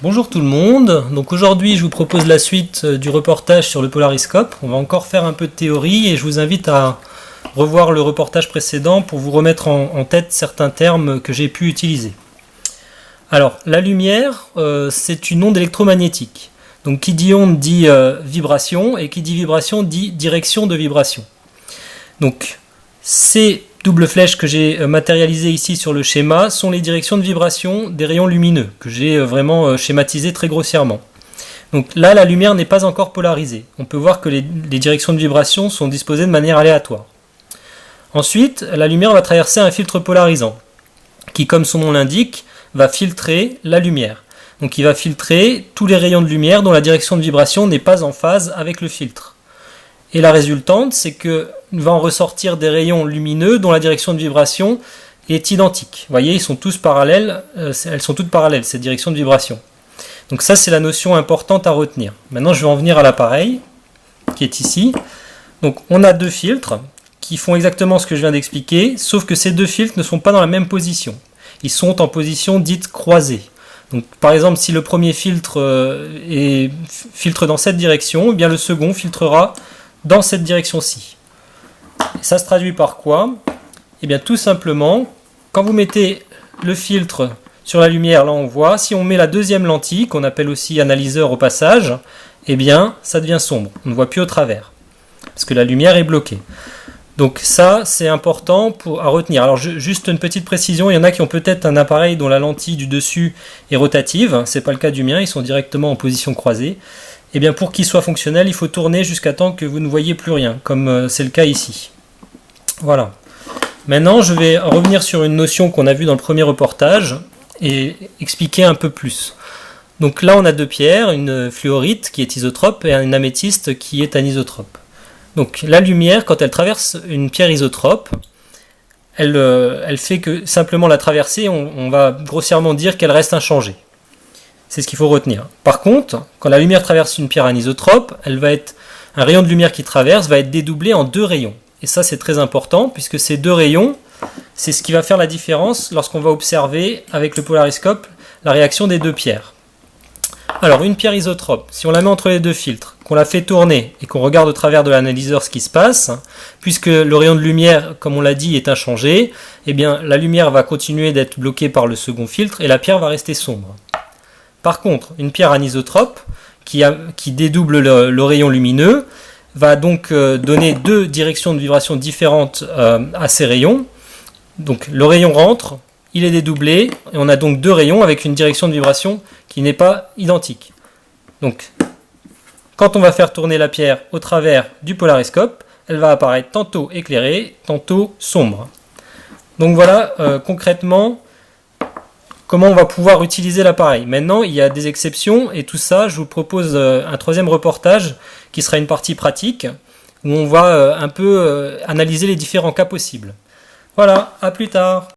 Bonjour tout le monde, donc aujourd'hui je vous propose la suite du reportage sur le polariscope. On va encore faire un peu de théorie et je vous invite à revoir le reportage précédent pour vous remettre en tête certains termes que j'ai pu utiliser. Alors la lumière c'est une onde électromagnétique, donc qui dit onde dit vibration et qui dit vibration dit direction de vibration. Donc ces doubles flèches que j'ai matérialisées ici sur le schéma sont les directions de vibration des rayons lumineux, que j'ai vraiment schématisé très grossièrement. Donc là, la lumière n'est pas encore polarisée. On peut voir que les directions de vibration sont disposées de manière aléatoire. Ensuite, la lumière va traverser un filtre polarisant, qui, comme son nom l'indique, va filtrer la lumière. Donc il va filtrer tous les rayons de lumière dont la direction de vibration n'est pas en phase avec le filtre. Et la résultante, c'est que va en ressortir des rayons lumineux dont la direction de vibration est identique. Vous voyez, ils sont tous parallèles, elles sont toutes parallèles, ces directions de vibration. Donc ça, c'est la notion importante à retenir. Maintenant, je vais en venir à l'appareil, qui est ici. Donc on a deux filtres qui font exactement ce que je viens d'expliquer, sauf que ces deux filtres ne sont pas dans la même position. Ils sont en position dite croisée. Donc, par exemple, si le premier filtre filtre dans cette direction, eh bien le second filtrera dans cette direction-ci. Ça se traduit par quoi? Eh bien tout simplement, quand vous mettez le filtre sur la lumière, là on voit, si on met la deuxième lentille, qu'on appelle aussi analyseur au passage, eh bien ça devient sombre, on ne voit plus au travers, parce que la lumière est bloquée. Donc ça c'est important à retenir. Alors juste une petite précision, il y en a qui ont peut-être un appareil dont la lentille du dessus est rotative, c'est pas le cas du mien, ils sont directement en position croisée. Eh bien pour qu'il soit fonctionnel, il faut tourner jusqu'à temps que vous ne voyez plus rien, comme c'est le cas ici. Voilà. Maintenant, je vais revenir sur une notion qu'on a vue dans le premier reportage et expliquer un peu plus. Donc là, on a deux pierres, une fluorite qui est isotrope et une améthyste qui est anisotrope. Donc la lumière, quand elle traverse une pierre isotrope, elle fait que simplement la traverser, on va grossièrement dire qu'elle reste inchangée. C'est ce qu'il faut retenir. Par contre, quand la lumière traverse une pierre anisotrope, un rayon de lumière qui traverse va être dédoublé en deux rayons. Et ça, c'est très important, puisque ces deux rayons, c'est ce qui va faire la différence lorsqu'on va observer avec le polariscope la réaction des deux pierres. Alors, une pierre isotrope, si on la met entre les deux filtres, qu'on la fait tourner et qu'on regarde au travers de l'analyseur ce qui se passe, puisque le rayon de lumière, comme on l'a dit, est inchangé, eh bien, la lumière va continuer d'être bloquée par le second filtre et la pierre va rester sombre. Par contre, une pierre anisotrope, qui dédouble le rayon lumineux, va donc donner deux directions de vibration différentes à ces rayons. Donc le rayon rentre, il est dédoublé, et on a donc deux rayons avec une direction de vibration qui n'est pas identique. Donc quand on va faire tourner la pierre au travers du polariscope, elle va apparaître tantôt éclairée, tantôt sombre. Donc voilà concrètement comment on va pouvoir utiliser l'appareil. Maintenant, il y a des exceptions, et tout ça, je vous propose un troisième reportage qui sera une partie pratique, où on va un peu analyser les différents cas possibles. Voilà, à plus tard.